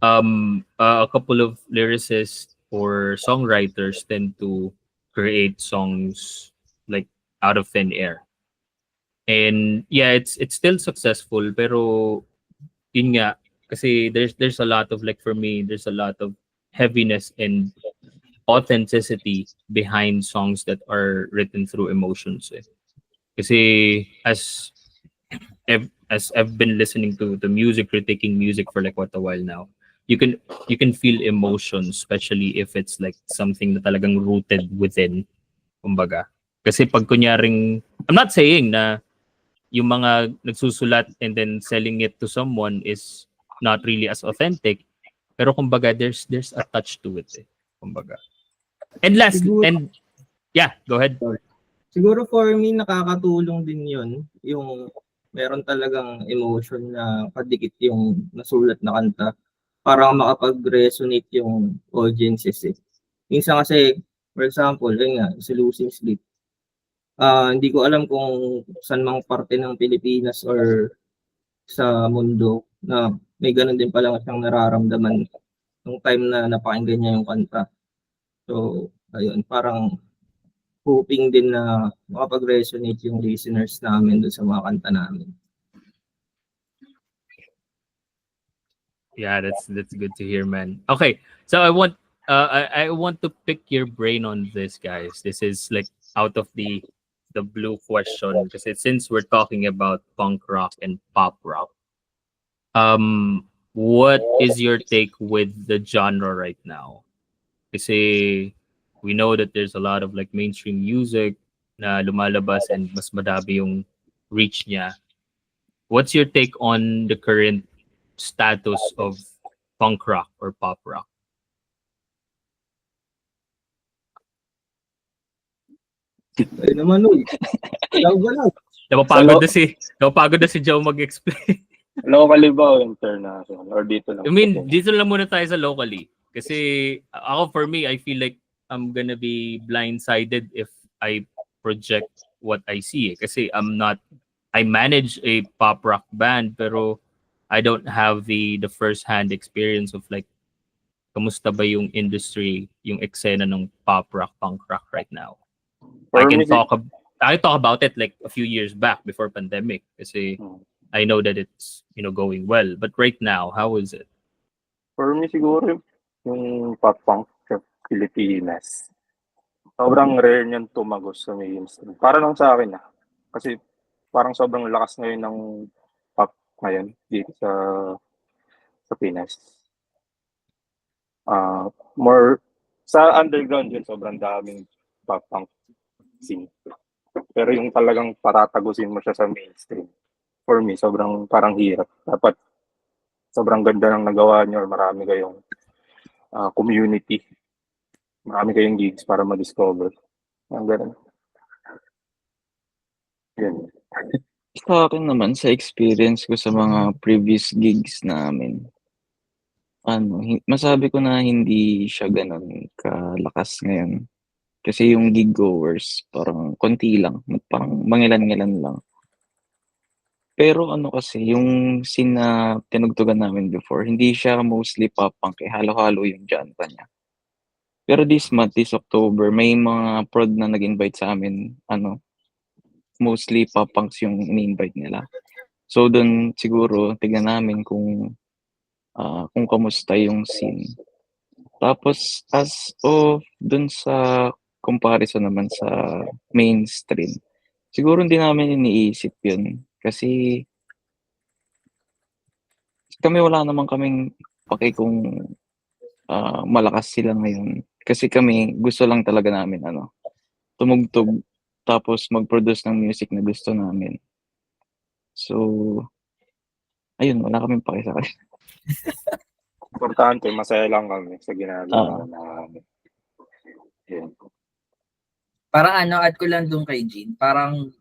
a couple of lyricists or songwriters tend to create songs like out of thin air. And yeah, it's still successful, pero yun nga, kasi there's a lot of, like for me, there's a lot of heaviness and authenticity behind songs that are written through emotions. Eh. Kasi as I've been listening to the music, critiquing music for like what a while now, you can feel emotions, especially if it's like something na talagang rooted within, kumbaga. Kasi pag kunyaring, I'm not saying na yung mga nagsusulat and then selling it to someone is not really as authentic, pero kumbaga there's a touch to it, eh, kumbaga. And last, and yeah, go ahead. Siguro for me, nakakatulong din yun, yung meron talagang emotion na kadikit yung nasulat na kanta para makapag-resonate yung audiences eh. Minsan kasi, for example, yun nga, si Losing Sleep. Hindi ko alam kung saan mang parte ng Pilipinas or sa mundo na may ganun din pala siyang nararamdaman nung time na napakinggan niya yung kanta. So, ayun, parang hoping din na makapag-resonate yung listeners namin doon sa mga kanta namin. Yeah, that's good to hear, man. Okay, so I want I want to pick your brain on this, guys. This is like out of the blue question because since we're talking about punk rock and pop rock, what is your take with the genre right now? Kasi we know that there's a lot of like mainstream music na lumalabas and mas madami yung reach niya. What's your take on the current status of punk rock or pop rock? Ay naman, uy. Galaw-galaw. Napapagod na si Joe mag-explain. Locally ba o international? Or dito lang? I mean, dito lang muna tayo sa locally. Kasi ako, for me, I feel like I'm gonna be blindsided if I project what I see. Kasi I manage a pop rock band, pero I don't have the first-hand experience of like, kamusta ba yung industry, yung eksena ng pop rock, punk rock right now. I For can me, talk about it like a few years back before pandemic kasi I know that it's going well. But right now, how is it? For me siguro yung pop punk sa Pilipinas. Sobrang rare niyan tumagos sa mainstream. Para lang sa akin Kasi parang sobrang lakas ngayon ng pop ngayon dito sa Pinas. More sa underground yun, sobrang daming pop punk scene. Pero yung talagang patatagusin mo siya sa mainstream, for me, sobrang parang hirap. Dapat sobrang ganda ng nagawa niyo or marami kayong community. Marami kayong gigs para ma-discover. Ang ganun. Yun. Sa akin naman, sa experience ko sa mga previous gigs namin, masabi ko na hindi siya ganun kalakas ngayon. Kasi yung gig goers, parang konti lang, parang mangilan-ngilan lang. Pero kasi, yung scene na tinugtugan namin before, hindi siya mostly pop punk, halo-halo yung genre niya. Pero this October, may mga prod na nag-invite sa amin, mostly pop punks yung ini-invite nila. So doon siguro tignan namin kung kamusta yung scene. Tapos as of doon sa comparison naman sa mainstream, siguro hindi namin iniisip yun kasi kami wala naman kaming paki kung malakas sila ngayon. Kasi kami gusto lang talaga namin tumugtog tapos mag-produce ng music na gusto namin. So, ayun, wala kaming paki sa kanila. Importante, masaya lang kami sa ginagawa namin. Yun. Parang add ko lang doon kay Jean, parang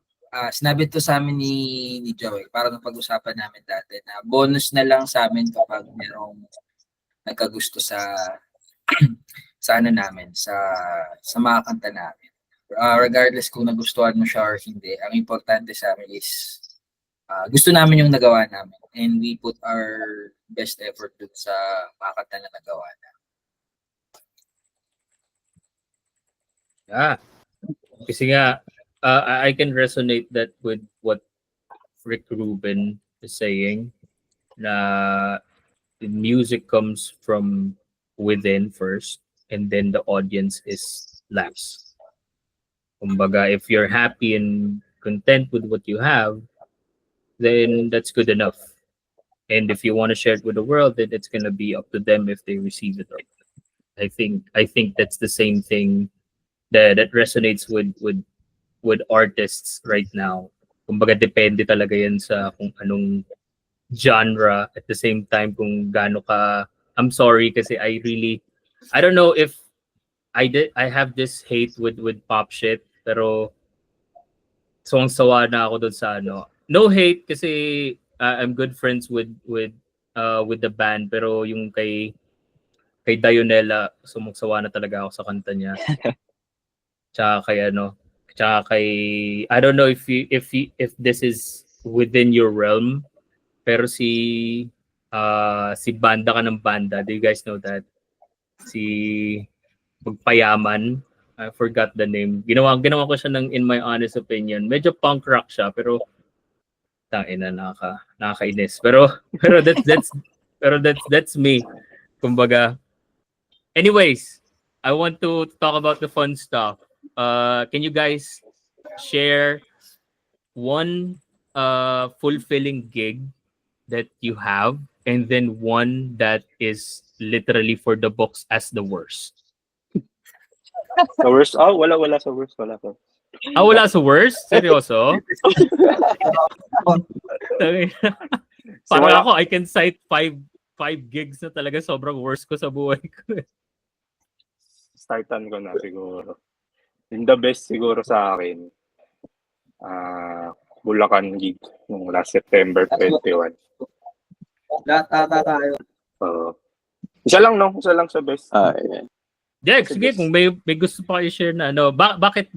sinabi to sa amin ni Joey, parang napag-usapan namin dati na bonus na lang sa amin kapag merong nagkagusto sa namin, sa mga kanta namin. Regardless kung nagustuhan mo siya or hindi, ang importante sa amin is gusto namin yung nagawa namin and we put our best effort dun sa mga kanta na nagawa namin. Kasi nga, I can resonate that with what Rick Rubin is saying, na the music comes from within first, and then the audience is last. Kumbaga, if you're happy and content with what you have, then that's good enough. And if you want to share it with the world, then it's gonna be up to them if they receive it or not. I think that's the same thing that resonates with artists right now. Kumbaga depende talaga yan sa kung anong genre, at the same time kung gaano ka. I'm sorry kasi I don't know if I have this hate with pop shit, pero sawa na ako doon sa no hate kasi I'm good friends with the band, pero yung kay Dionela sumuksawa na talaga ako sa kanta niya. Tsaka kay I don't know if this is within your realm, pero si Banda Ka ng Banda, do you guys know that? Si Magpayaman, I forgot the name. Ginawa ko siya ng In My Honest Opinion. Medyo punk rock siya, pero tangina, nakakainis. Pero that's me. Kumbaga, Anyways, I want to talk about the fun stuff. Can you guys share one fulfilling gig that you have, and then one that is literally for the books as the worst? Sa worst, wala sa worst, wala pa. Wala sa worst? Seryoso? Parang Simula- ako, I can cite five gigs na talaga sobrang worst ko sa buhay ko. Startan ko na siguro. Yung the best siguro sa akin, Bulacan gig nung last September 21. Lahat ata tayo. Isa lang, no? Isa lang sa best. Yeah. Dex, sige, kung may gusto pa kayo share na ano, bakit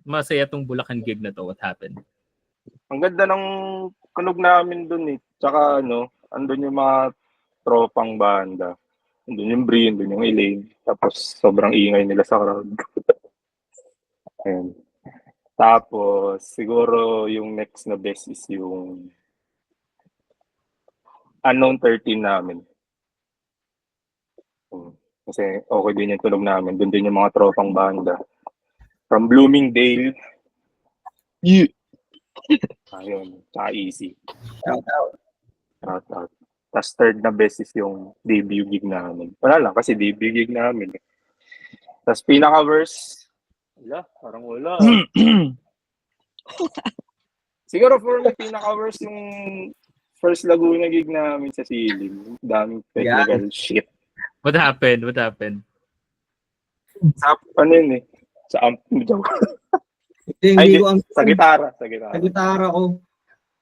masaya tong Bulacan gig na to? What happened? Ang ganda ng tunog namin dun eh. Tsaka andun yung mga tropang banda. Andun yung Bri, andun yung Elaine. Tapos sobrang ingay nila sa crowd. Ayun. Tapos siguro yung next na best is yung Unknown 13 namin. Kasi okay din yung tunog namin. Doon din yung mga tropang banda. From Bloomingdale. Ayun. Tsaka Easy. Shout out. Shout out. Tapos third na best is yung debut gig namin. Wala lang kasi debut gig namin. Tapos pinaka-verse, parang wala. Siguro for me, pinaka-verse yung first Laguna gig namin sa Silim. Daming technical shit. What happened? Sa ano yun eh? Sa amp mo dyan. Hindi ko ang Sa gitara. sa gitara ko.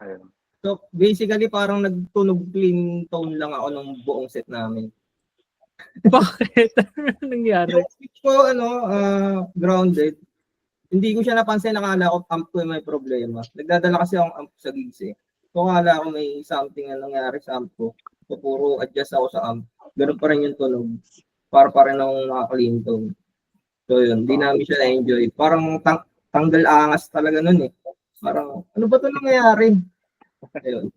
Ayun. So, basically, parang nagtunog clean tone lang ako ng buong set namin. Bakit? Ano nangyari? Yung switch ko, grounded, hindi ko siya napansin, nakala ko amp ko may problema. Nagdadala kasi akong amp sa gigs eh. So, akala ko may something na nangyari sa amp ko. So, puro adjust ako sa amp. Ganun pa rin yung tunog. Para pa rin akong naka-clean tone. So, yun. Di namin siya na-enjoy. Parang tanggal angas talaga nun eh. Parang, ano ba ito nangyayari? Ayun.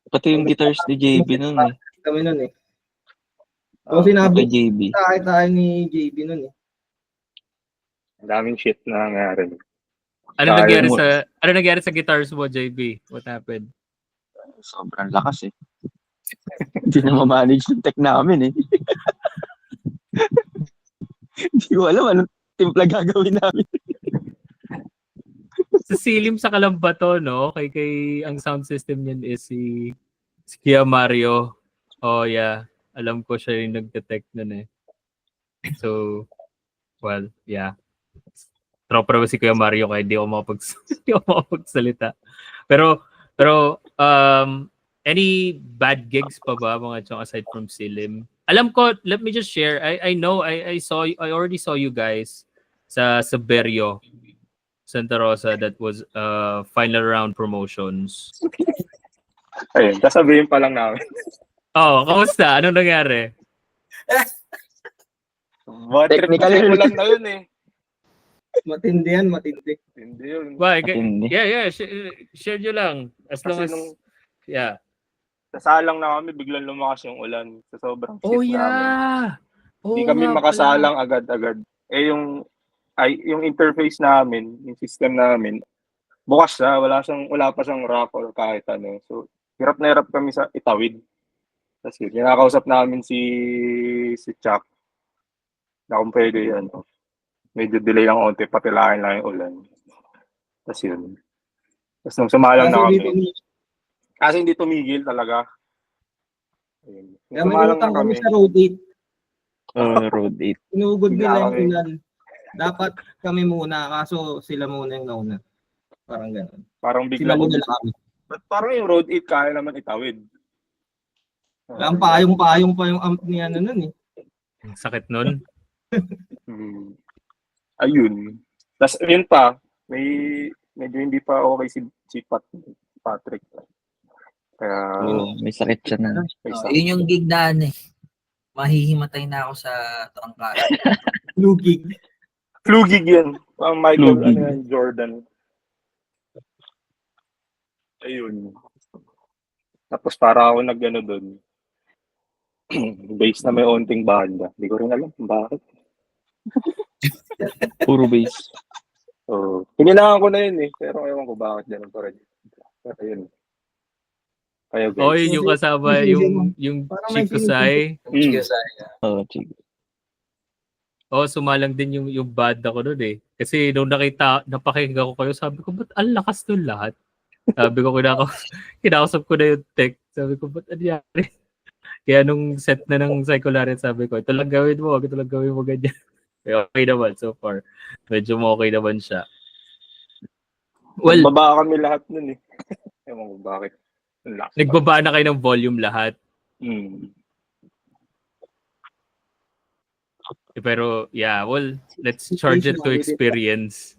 Pati yung guitars ni JB nun eh. Kami nun eh. So, sinabi Kay JB. tayo ni JB nun eh. Ang daming shit na nangyari. Ano Kaya nangyari sa guitars mo, JB? What happened? Sobrang lakas eh. Hindi na ma-manage yung tech namin eh. Hindi ko alam anong timpla gagawin namin. Sa Silim sa Kalambato, no? Kay ang sound system niyan is si Kia Mario. Oh yeah, alam ko siya yung nag-detect nun eh. So, well, yeah. Tropa ba si Kuya Mario kaya di ako makapagsalita. Pero any bad gigs pa ba mga chong aside from Silim? Alam ko, let me just share. I know I already saw you guys sa Berrio, Santa Rosa, that was final round promotions. Ayun, sasabihin pa lang namin. Oh, kamusta? Anong nangyari? Technical lang na yun eh. Matindi yan, matindi. Hindi yun. Matindi. Yeah, share nyo lang. As long Kasi as, nung yeah. nasalang na kami, biglang lumakas yung ulan. Sa sobrang shit Oh namin. yeah! Hindi Oo kami nga makasalang agad-agad. Eh yung interface namin, yung system namin, bukas siya, wala pa siyang rack or kahit ano. So, hirap na hirap kami sa itawid. Tapos yun, kinakausap namin si Chuck na kung pwede yan. Medyo delay lang konti, patilahin lang yung ulan. Tapos yun. Tapos nung sumalang na kami. Kasi hindi tumigil talaga. Ayun. Kaya Nung may sumalang utang na kami kami. sa road 8. Road 8. Inugod nila yung Kami. ulan. Dapat kami muna, kaso sila muna yung nauna. Parang gano'n. Parang Sila bigla muna lang kami. But parang yung road 8 kaya naman itawid. Ang payong-payong pa yung amp niya nun eh. Sakit nun. Ayun. Tapos yun pa, medyo hindi pa okay si Patrick. Kaya May sakit siya na. Yun yung gig na mahihimatay na ako sa trangkaso. Lugig. flu gig yan. Ang Michael Flu gig. Jordan. Ayun. Tapos para ako nagano doon. Base na may onting banda. Hindi ko rin alam kung bakit. Puro base. So, hinilangan ko na yun eh. Pero ewan ko bakit ganun pa rin. Pero yun. Kayo guys. Oh, yun yung kasama, yung Parang may Chikusai. Excuse, Sige. Oh, sumalang din yung banda ko nun eh. Kasi nung napakinggan ko kayo, sabi ko, ba't ang lakas nun lahat? Sabi ko, kinakausap ko na yung tech. Sabi ko, ba't nangyari? Kaya nung set na ng Psycholaret, sabi ko, ito lang gawin mo, ito lang gawin mo ganyan. Kaya okay naman so far. Medyo okay naman siya. Well, Baba kami lahat nun eh. Ewan ko bakit. Ang lakas pa. nagbaba na kayo ng volume lahat. Pero yeah, well, let's charge it to experience.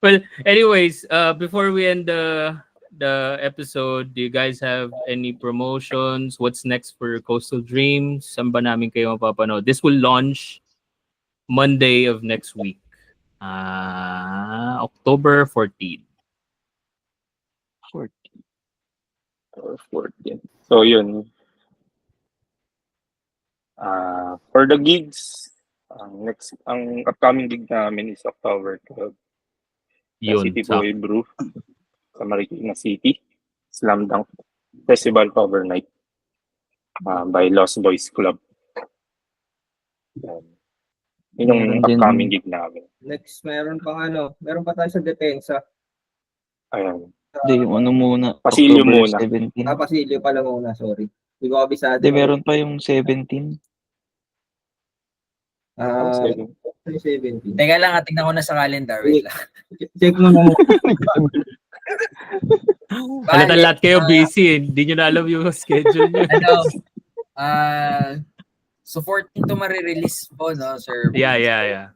Well, anyways, before we end the episode, do you guys have any promotions? What's next for Coastal Dreams? Saan ba namin kayo mapapanood? This will launch Monday of next week. October 14. 14. So yun. For the gigs, ang upcoming gig namin is October 12. Yun. City Boy Brew sa Marikina City. Slam Dunk Festival Cover Night by Lost Boys Club. Yun yung Meron din- upcoming gig namin. Next, meron pa tayo sa Depensa. Ayun. Hindi, yung ano muna. Pasilyo October muna. 17. Pasilyo pala muna, sorry. Hindi ko kabisado. Hindi, meron pa yung 17. Yung 17. Teka lang, tignan ko na sa calendar. Wait lang. Check mo na. Halata Bale, lahat kayo busy. Hindi nyo na alam yung schedule nyo. So 14 to marirelease po, no, sir? Yeah.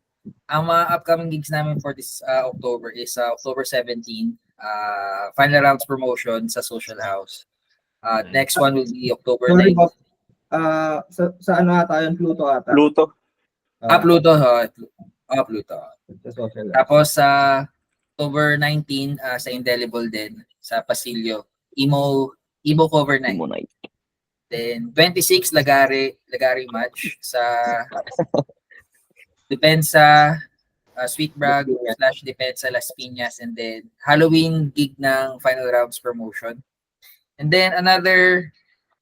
Ang mga upcoming gigs namin for this October is October 17, final rounds promotion sa Social House. Next one will be October Sorry 9. po. Sa ano ata yun? Pluto ata. Pluto. Pluto. Pluto. Sa social. Tapos October 19 sa Indelible din, sa Pasilyo. Emo cover night. Night. Then 26 Lagari match sa Depensa, Sweet Brag / Depensa Las Piñas, and then Halloween gig ng Final Rounds promotion. And then another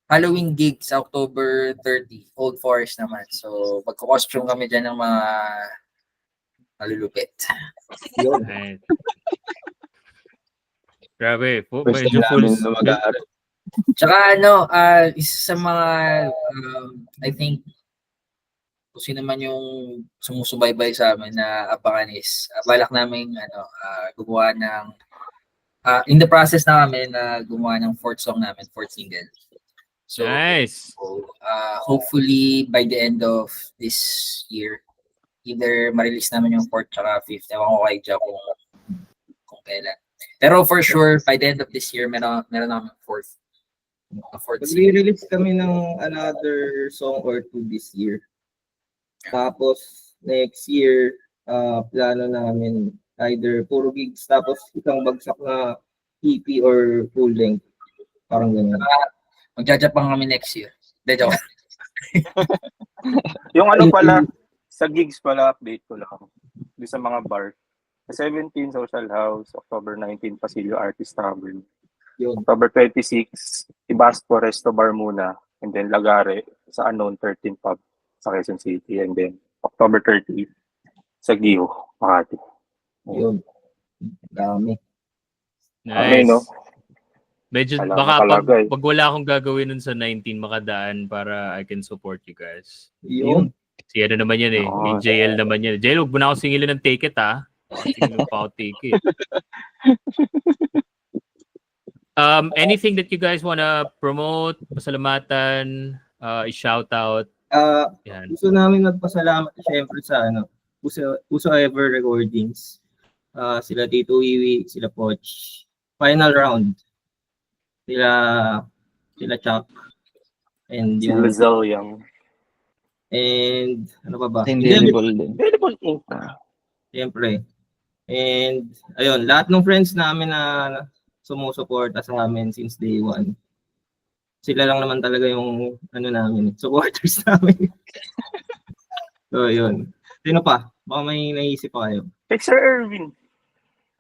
Halloween gig sa October 30, Old Forest naman. So magko-costume kami dyan ng mga malulupit. Right. Grabe. First Medyo time full. namin na mag-aaral. Tsaka isa sa mga I think kung sino man yung sumusubaybay sa amin na abangan is balak namin gumawa ng in the process namin na gumawa ng fourth song namin, fourth single. So Nice. hopefully by the end of this year, either ma-release namin yung fourth tsaka fifth. Ewan ko kay Ja kung kailan. Pero for sure, by the end of this year, meron namin fourth. A fourth single. Mag-release kami ng another song or two this year. Tapos, next year, plano namin either puro gigs, tapos isang bagsak na EP or full length. Parang ganyan. Magja-Japan kami next year. De joke. Yung ano pala, sa gigs pala, update ko lang. Doon sa mga bar. Sa 17 Social House, October 19 Pasilyo Artist Tavern. Yun. October 26, Ibasco Resto Bar muna. And then Lagare sa Unknown 13 Pub sa Quezon City. And then October 30 sa Giho, Makati. Yun. Dami. Okay, Nice. no? Medyo Alam baka mo talaga eh. pag wala akong gagawin nun sa 19 makadaan para I can support you guys. Yun. Si ano naman yan eh. Oo. JL naman yan. JL, huwag mo na akong singilin ng ticket ha. Singilin pa ako ticket. Anything that you guys wanna promote, pasalamatan, i-shout out. Yan. Gusto namin magpasalamat syempre sa Uso Ever Recordings. Sila Tito Wiwi, sila Poch. Final round. Sila Chuck. And Si yung Lizelle Young. and ano pa ba? Indelible din. Available Inc. Siyempre. And ayun, lahat ng friends namin na sumusuporta sa amin since day one. sila lang naman talaga yung ano namin, supporters namin. So, yun. Sino pa? Baka may naisip pa kayo. Kay Sir Erwin.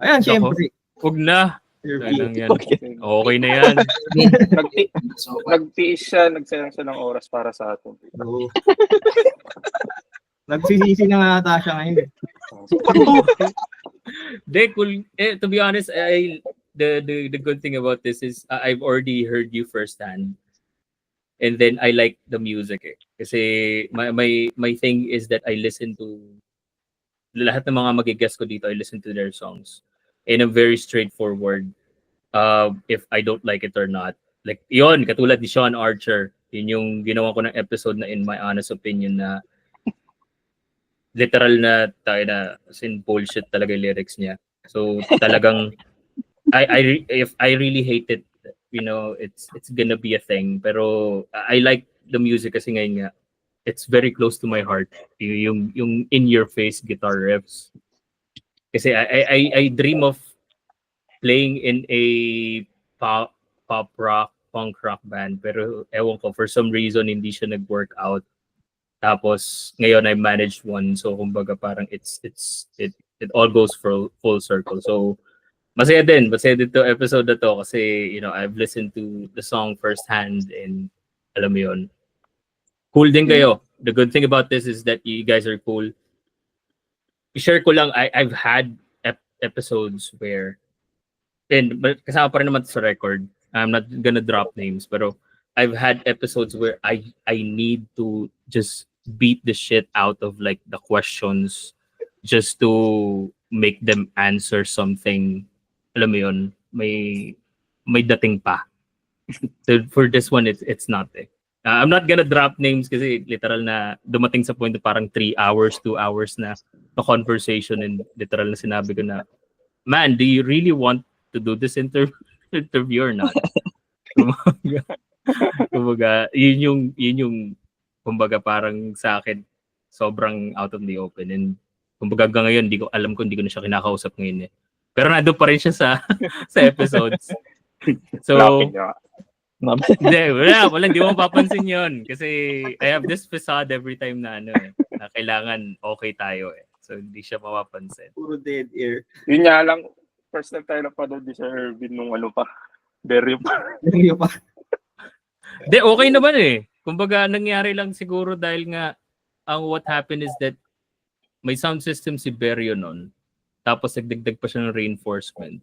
Ayan, Nako. syempre. Huwag na. Sir Anong P. yan? Okay na yan. So, Nagtiis siya, nagsayang siya ng oras para sa atin. Oo. Nagsisisi na nga ata siya ngayon. Cool. To be honest, the good thing about this is I've already heard you firsthand. And then I like the music eh. Kasi my thing is that I listen to lahat ng mga magigess ko dito, I listen to their songs. And I'm very straightforward if I don't like it or not. Like, yon katulad ni Sean Archer. Yun yung ginawa ko ng episode na In My Honest Opinion na literal na tayo na sin bullshit talaga yung lyrics niya. So talagang if I really hate it, you know, it's gonna be a thing. Pero I like the music kasi ngayon nga it's very close to my heart. Yung in your face guitar riffs. Kasi I dream of playing in a pop rock, punk rock band, pero ewan ko, for some reason hindi siya nag-work out. Tapos ngayon I managed one, so kumbaga parang it all goes full circle. So masaya dito episode na to kasi you know I've listened to the song firsthand and alam mo yun, cool din kayo. The good thing about this is that you guys are cool. I-share ko lang, I've had episodes where but kasama pa rin naman sa record. I'm not gonna drop names, pero I've had episodes where I need to just beat the shit out of like the questions just to make them answer something. Alam mo yun, may dating pa. So for this one, it's not eh. I'm not gonna drop names kasi literal na dumating sa point na parang 3 hours, 2 hours na conversation and literal na sinabi ko na, man, do you really want to do this interview or not? Kumbaga, yun yung kumbaga parang sa akin sobrang out of the open and kumbaga hanggang ngayon hindi ko na siya kinakausap ngayon eh. Pero nandun pa rin siya sa episodes. So Lapit niya. hindi mo mapapansin yun kasi I have this facade every time na na kailangan okay tayo eh. So hindi siya mapapansin. Puro dead air. Yun nga lang, first time tayo napanood ni Sir Erwin nung ano pa. Beryo pa. Hindi pa. Okay naman eh. Kumbaga nangyari lang siguro dahil nga ang what happened is that may sound system si Beryo nun. Tapos nagdagdag pa siya ng reinforcement.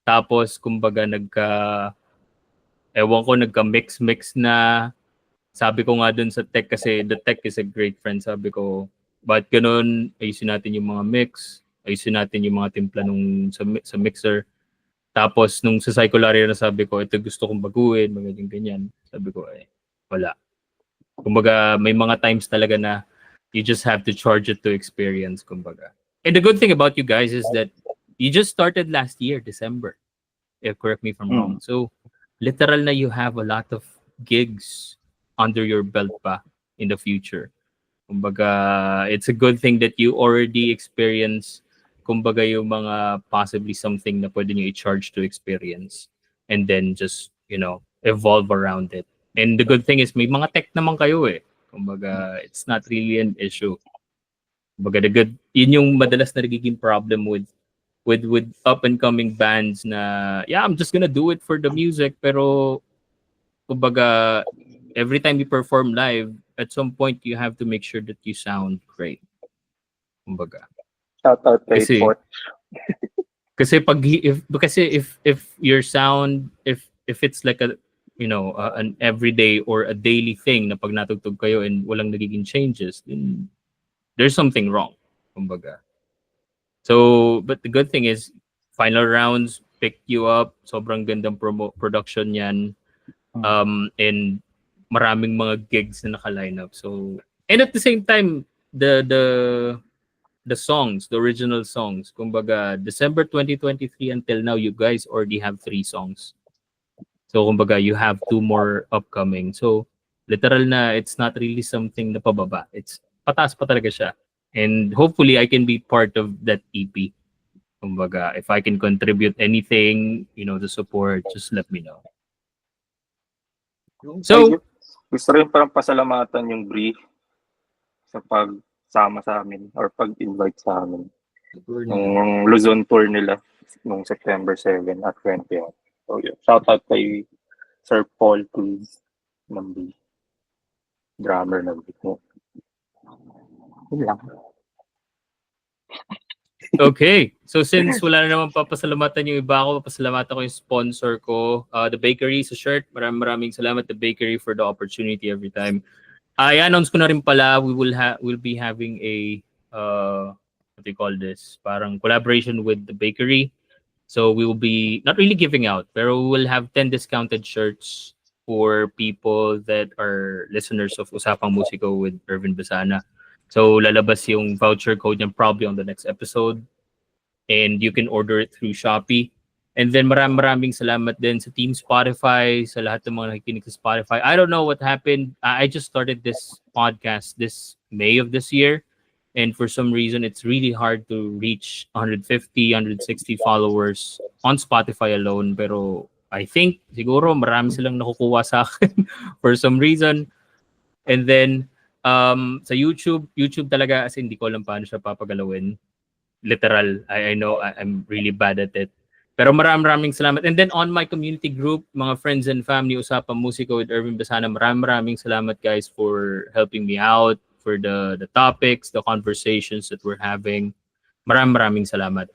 Tapos kumbaga nagka-mix na. Sabi ko nga dun sa tech kasi the tech is a great friend. Sabi ko, ba't ganun? Ayusin natin yung mga mix. Ayusin natin yung mga timpla nung sa mixer. Tapos nung sa Cycularia na sabi ko, ito gusto kong baguhin, mga ganyan. Sabi ko, wala. Kumbaga, may mga times talaga na you just have to charge it to experience, kumbaga. And the good thing about you guys is that you just started last year, December. If correct me if I'm wrong. So, literal na you have a lot of gigs under your belt pa in the future. Kumbaga, it's a good thing that you already experience kumbaga yung mga possibly something na pwede nyo i-charge to experience and then just, you know, evolve around it. And the good thing is may mga tech naman kayo eh. Kumbaga, it's not really an issue. Kumbaga, yun yung madalas na nagiging problem with up and coming bands na, yeah, I'm just gonna do it for the music, pero kumbaga, every time you perform live, at some point you have to make sure that you sound great. Kumbaga. Shout out kay Port. Kasi if your sound if it's like a you know an everyday or a daily thing na pag natugtog kayo and walang nagiging changes, then there's something wrong, kumbaga. So but the good thing is final rounds picked you up, sobrang gandang production yan, and maraming mga gigs na naka-line up. So and at the same time the songs, the original songs. Kumbaga, December 2023 until now, you guys already have 3 songs. So, kumbaga, you have 2 more upcoming. So, literal na, it's not really something na pababa. It's pataas pa talaga siya. And hopefully, I can be part of that EP. Kumbaga, if I can contribute anything, you know, to support, just let me know. So, Gusto rin parang pasalamatan yung brief sa pagsama sa amin or pag-invite sa amin. Yung Luzon tour nila nung September 7 at 20. So, yun. Shout out kay Sir Paul Cruz ng B. Drummer ng B. Yun lang. okay. So since wala na naman papasalamatan yung iba ko, papasalamatan ko yung sponsor ko, The Bakery sa shirt. Maraming salamat The Bakery for the opportunity every time. I-announce ko na rin pala, we'll be having a what do you call this? Parang collaboration with The Bakery. So we will be not really giving out, pero we will have 10 discounted shirts for people that are listeners of Usapang Musiko with Irvin Basana. So lalabas yung voucher code niya probably on the next episode. And you can order it through Shopee. And then maraming salamat din sa Team Spotify, sa lahat ng mga nakikinig sa Spotify. I don't know what happened. I just started this podcast this May of this year. And for some reason, it's really hard to reach 150, 160 followers on Spotify alone. Pero I think siguro marami silang nakukuha sa akin for some reason. And then sa YouTube talaga, as hindi ko alam paano siya papagalawin. Literal, I know I'm really bad at it. Pero maraming salamat. And then on my community group, mga friends and family, Usapang Musiko with Irvin Basana, maraming salamat guys for helping me out, for the topics, the conversations that we're having. Maraming salamat.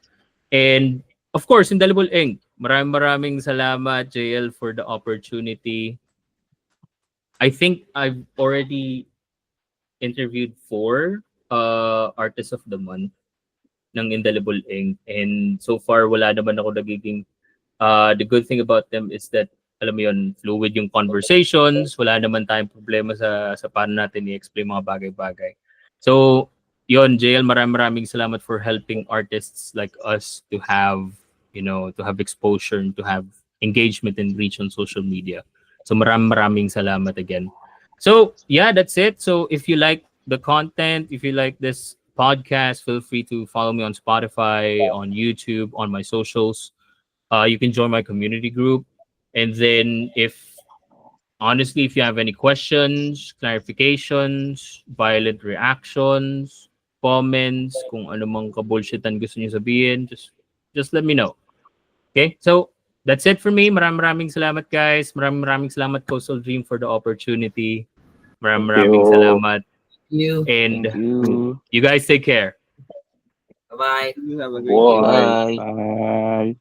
And of course, Indelible Ink, maraming salamat, JL, for the opportunity. I think I've already interviewed 4 artists of the month ng Indelible Ink, and so far wala naman ako nagiging the good thing about them is that alam mo yun, fluid yung conversations, wala naman tayong problema sa paano natin i-explain mga bagay-bagay. So yun, JL, maraming salamat for helping artists like us to have, you know, to have exposure and to have engagement and reach on social media. So maraming salamat again. So yeah, that's it. So if you like the content, if you like this podcast, feel free to follow me on Spotify, on YouTube, on my socials. You can join my community group. And then honestly, if you have any questions, clarifications, violent reactions, comments, kung ano mang kabullshitan gusto niyo sabihin, just let me know. Okay? So that's it for me. Maraming salamat guys. Maraming salamat Coastal Dream for the opportunity. Maraming salamat. You. And Thank you. you guys take care. Bye-bye. You have a great day. Bye.